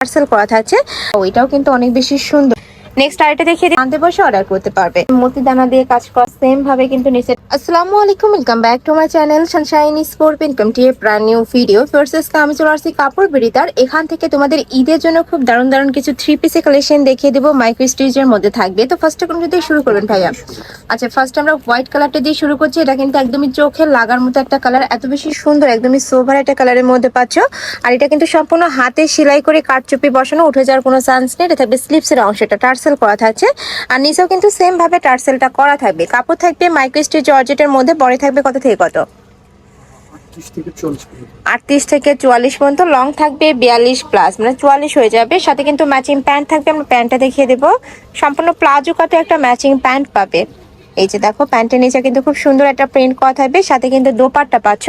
Parcel করা থাকছে। ওইটাও কিন্তু অনেক বেশি সুন্দর। নেক্সট আইটা দেখিয়ে আনতে বসে অর্ডার করতে পারবে। মতি দানা দিয়ে কাজ করা সেম ভাবে কিন্তু নিচে। আসসালামু আলাইকুম, welcome back to my channel Sunshine sport income T A brand new video. First আমি চলে আসছি কাপড় বিড়িতার। এখান থেকে তোমাদের ঈদের জন্য খুব দারুণ দারুণ কিছু থ্রি পিসের কালেকশন দেখিয়ে দেবো, মাইক্রো স্টিচের মধ্যে থাকবে। তো ফার্স্টে কোন দিয়ে শুরু করবেন ভাইয়া? আচ্ছা, ফার্স্ট আমরা হোয়াইট কালারটা দিয়ে শুরু করছি। এটা কিন্তু একদমই চোখে লাগার মতো একটা কালার, এত বেশি সুন্দর, একদমই সোভার একটা কালারের মধ্যে পাচ্ছ। আর এটা কিন্তু সম্পূর্ণ হাতে সেলাই করে কাঠচুপি বসানো, উঠে যাওয়ার কোনো চান্স নেই। এটা থাকবে স্লিপসের অংশটা টার্সেল করা থাকছে, আর নিচেও কিন্তু সেম ভাবে টার্সেলটা করা থাকবে। কাপড় থাকবে মাইক্রো স্টিচ জর্জেটের মধ্যে। বড় থাকবে কত থেকে কত? 38 থেকে 44 পর্যন্ত। লং থাকবে 42 প্লাস, মানে 44 হয়ে যাবে। সাথে কিন্তু ম্যাচিং প্যান্ট থাকবে, আমরা প্যান্টটা দেখিয়ে দেবো। সম্পূর্ণ প্লাজো কাটে একটা ম্যাচিং প্যান্ট পাবে। এই যে দেখো, প্যান্টের নিচে কিন্তু খুব সুন্দর একটা প্রিন্ট করা থাকবে। সাথে কিন্তু দোপাট্টা পাচ্ছ,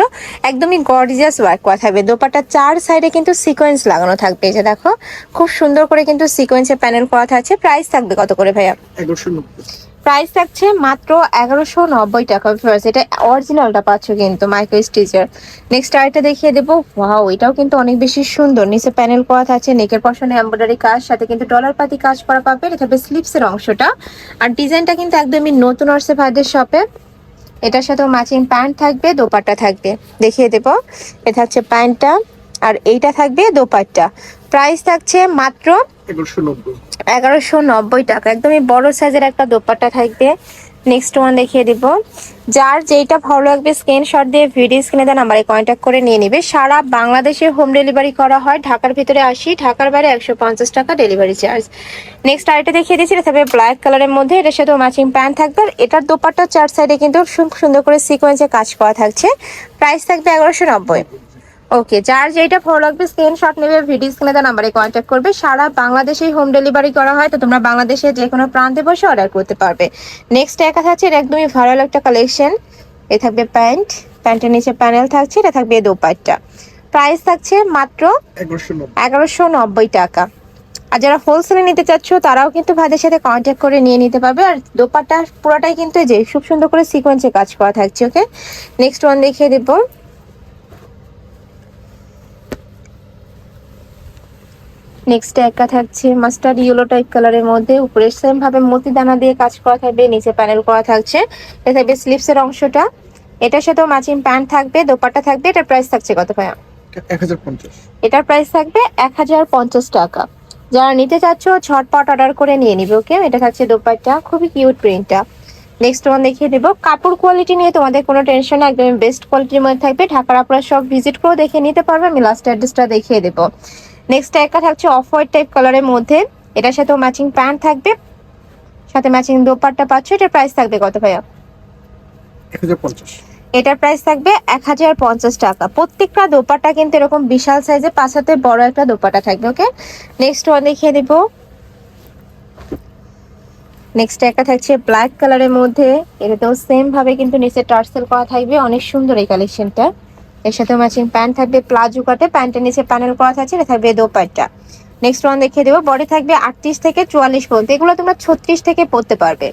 একদমই গর্জিয়াস ওয়ার্ক করা থাকবে। দোপাট্টার চার সাইডে কিন্তু সিকোয়েন্স লাগানো থাকবে। এই যে দেখো, খুব সুন্দর করে কিন্তু সিকোয়েন্সের প্যানেল করা থাকছে। প্রাইস থাকবে কত করে ভাইয়া? 1190। প্রাইস থাকছে মাত্র 1190 টাকা। এটা অরিজিনালটা পাচ্ছ কিন্তু মাইক্রো স্টিচের। নেক্সট আরেকটা দেখিয়ে দেবো। ওয়াও, এটাও কিন্তু অনেক বেশি সুন্দর। নিচে প্যানেল করা থাকছে, নেকের পশনে এমব্রয়ডারি কাজ, সাথে কিন্তু ডলার পাতি কাজ করা পাবে। এটা থাকবে স্লিপসের অংশটা। আর ডিজাইনটা কিন্তু একদমই নতুন আসছে ভাইদের শপে। এটার সাথেও ম্যাচিং প্যান্ট থাকবে, দোপাট্টা থাকবে। দেখিয়ে দেবো, এটা হচ্ছে প্যান্টটা, আর এইটা থাকবে দোপাট্টা। প্রাইস থাকছে মাত্র 1190 টাকা। একদমই বড় সাইজের একটা দোপাট্টা থাকবে। নেক্সট ওয়ান দেখিয়ে দিব। যার যেটা ভালো লাগবে স্ক্রিনশট দিয়ে ভিডিও স্ক্রিনে দেওয়া নাম্বারে কন্ট্যাক্ট করে নিয়ে নিবে। সারা বাংলাদেশে হোম ডেলিভারি করা হয়। ঢাকার ভিতরে 80, ঢাকার বাইরে 150 টাকা ডেলিভারি চার্জ। নেক্সট আরেকটা দেখিয়ে দিচ্ছি। এটা থাকবে ব্ল্যাক কালারের মধ্যে। এটার সাথে ম্যাচিং প্যান্ট থাকবে। আর এটার দোপাট্টার চার সাইডে কিন্তু সুন্দর করে সিকোয়েন্সে কাজ করা থাকছে। প্রাইস থাকবে 1190। ওকে, যার যেটা ভালো লাগবে স্ক্রিনশট নেবে, ভিডিও স্ক্রিনে দেওয়া নাম্বারে কন্ট্যাক্ট করবে। সারা বাংলাদেশেই হোম ডেলিভারি করা হয়, তো তোমরা বাংলাদেশে যে কোনো প্রান্তে বসে অর্ডার করতে পারবে। নেক্সট একটা থাকছে, এটা একদমই ভাইরাল একটা কালেকশন। এ থাকবে প্যান্ট, প্যান্টের নিচে প্যানেল থাকছে। এটা থাকবে দোপাট্টা। প্রাইস থাকছে মাত্র 1190 টাকা। আর যারা হোলসেলে নিতে চাচ্ছ তারাও কিন্তু ভাইদের সাথে কন্ট্যাক্ট করে নিয়ে নিতে পারবে। আর দোপাট্টা পুরোটাই কিন্তু যে খুব সুন্দর করে সিকোয়েন্সে কাজ করা থাকছে। ওকে, নেক্সট ওয়ান দেখিয়ে দেবো। নেক্সট একটা থাকছে মাস্টার্ড ইয়েলো টাইপ কালারের মধ্যে। উপরে সেম ভাবে মতি দানা দিয়ে কাজ করা থাকবে, নিচে প্যানেল করা থাকছে। এটা থাকবে স্লিপসের অংশটা। এটার সাথেও ম্যাচিং প্যান্ট থাকবে, দোপাট্টা থাকবে। এটার প্রাইস থাকছে কত ভাইয়া? 1050। এটার প্রাইস থাকবে 1050 টাকা। যারা নিতে চাচ্ছ ঝটপট অর্ডার করে নিয়ে নিবে। ওকে, এটা থাকছে দোপাট্টা, খুবই কিউট প্রিন্টটা। নেক্সট ওয়ান দেখিয়ে দেবো। কাপড় কোয়ালিটি নিয়ে তোমাদের কোনো টেনশন না, একদমই বেস্ট কোয়ালিটির মধ্যে থাকবে। ঢাকার আপনারা সব ভিজিট করে দেখে নিতে পারবে। আমি লাস্ট অ্যাড্রেসটা দেখিয়ে দেবো। নেক্সট একটা থাকছে অফ হোয়াইট টাইপ কালারের মধ্যে। এটার সাথেও ম্যাচিং প্যান্ট থাকবে, সাথে ম্যাচিং দোপাট্টা পাচ্ছ। এটার প্রাইস থাকবে কত ভাইয়া? 1050। এটার প্রাইস থাকবে 1050 টাকা। প্রত্যেকটা দোপাট্টা কিন্তু এরকম বিশাল সাইজে 5 হাতে বড় একটা দোপাট্টা থাকবে। ওকে, নেক্সট ওয়ান দেখিয়ে দিব। নেক্সট একটা থাকছে ব্ল্যাক কালারের মধ্যে। এটাতেও সেম ভাবে কিন্তু নিচে টার্সেল করা থাকবে। অনেক সুন্দর এই কালেকশনটা। এর সাথে ম্যাচিং প্যান্ট থাকবে প্লাজো কাটে, প্যান্টের নিচে প্যানেল করা থাকছে। এটা থাকবে দোপাট্টা। নেক্সট ওয়ান দেখিয়ে দেবো। বডি থাকবে 38 থেকে 44 পর্যন্ত। এগুলো তোমরা 36 থেকে পরতে পারবে।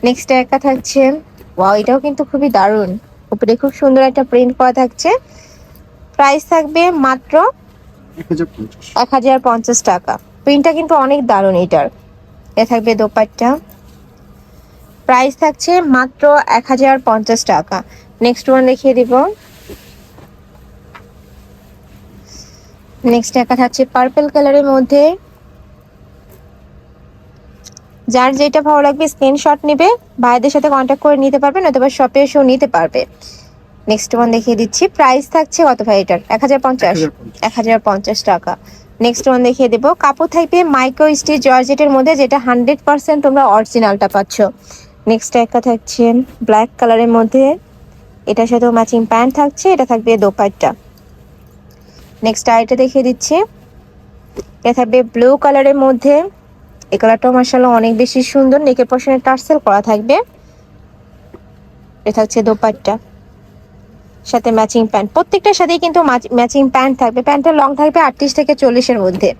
নেক্সট একটা থাকছে, ওয়াও, এটাও কিন্তু খুবই দারুণ। উপরে খুব সুন্দর একটা প্রিন্ট করা থাকছে। প্রাইস থাকবে মাত্র 1050 টাকা। প্রিন্টটা কিন্তু অনেক দারুণ এটার। এ থাকবে দোপাট্টা। প্রাইস থাকছে মাত্র 1050 টাকা। নেক্সট ওয়ান দেখিয়ে দিব। নেক্সট একটা থাকছে পার্পল কালারের মধ্যে। যার যেটা ভালো লাগবে স্ক্রিনশট নেবে, ভাইদের সাথে কন্ট্যাক্ট করে নিতে পারবে, নয়তো শপে এসেও নিতে পারবে। নেক্সট ওয়ান দেখিয়ে দিচ্ছি। প্রাইস থাকছে কত ভাই এটার? 1050 টাকা। নেক্সট ওয়ান দেখিয়ে দেবো। কাপড় থাকবে মাইক্রো স্টিচ জর্জেটের মধ্যে, যেটা 100% তোমরা অরিজিনালটা পাচ্ছ। নেক্সট একটা থাকছে ব্ল্যাক কালারের মধ্যে। এটার সাথেও ম্যাচিং প্যান্ট থাকছে। এটা থাকবে দোপাট্টা। নেক্সট আইটা দেখিয়ে দিচ্ছি। এটা থাকবে ব্লু কালারের মধ্যে। এই কালারটাও মাশাআল্লাহ অনেক বেশি সুন্দর। নেকের পশনে টার্সেল করা থাকবে। এটা হচ্ছে দোপাট্টা, সাথে ম্যাচিং প্যান্ট। প্রত্যেকটার সাথেই কিন্তু ম্যাচিং প্যান্ট থাকবে। প্যান্টের লং থাকবে 38 থেকে 40 এর মধ্যে।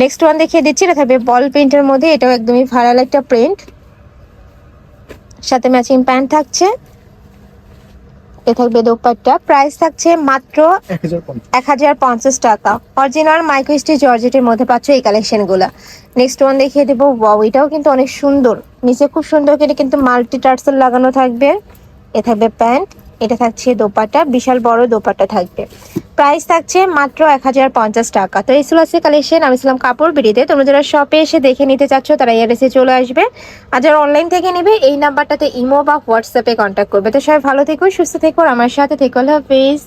নেক্সট ওয়ান দেখিয়ে দিচ্ছি। এটা থাকবে বল প্রিন্টের মধ্যে। এটাও একদমই ভাইরাল একটা প্রিন্ট, সাথে ম্যাচিং প্যান্ট থাকছে। এ থাকবে দোপাট্টা, প্রাইস থাকছে মাত্র 1050। 1050 টাকা। অরিজিনাল মাইক্রো স্টিচ জর্জেটের মধ্যে পাচ্ছ এই কালেকশনগুলো। নেক্সট ওয়ান দেখিয়ে দেবো, ওয়াও এটাও কিন্তু অনেক সুন্দর, নিচে খুব সুন্দর করে কিন্তু মাল্টি টার্সেল লাগানো থাকবে। এ থাকবে প্যান্ট, এটা থাকছে দোপাট্টা, বিশাল বড় দোপাট্টা থাকবে। প্রাইস থাকছে মাত্র 1050 টাকা। তো এই ছিল আজকে কালেকশন। আমি ছিলাম কাপড় বিড়িতে। তোমরা যারা শপে এসে দেখে নিতে চাচ্ছ তারা এসে চলে আসবে, আর যারা অনলাইন থেকে নেবে এই নাম্বারটাতে ইমো বা হোয়াটসঅ্যাপে কন্ট্যাক্ট করবে। তো সবাই ভালো থেকো, সুস্থ থেকো, আর আমার সাথে থেকো। আল্লাহ হাফেজ।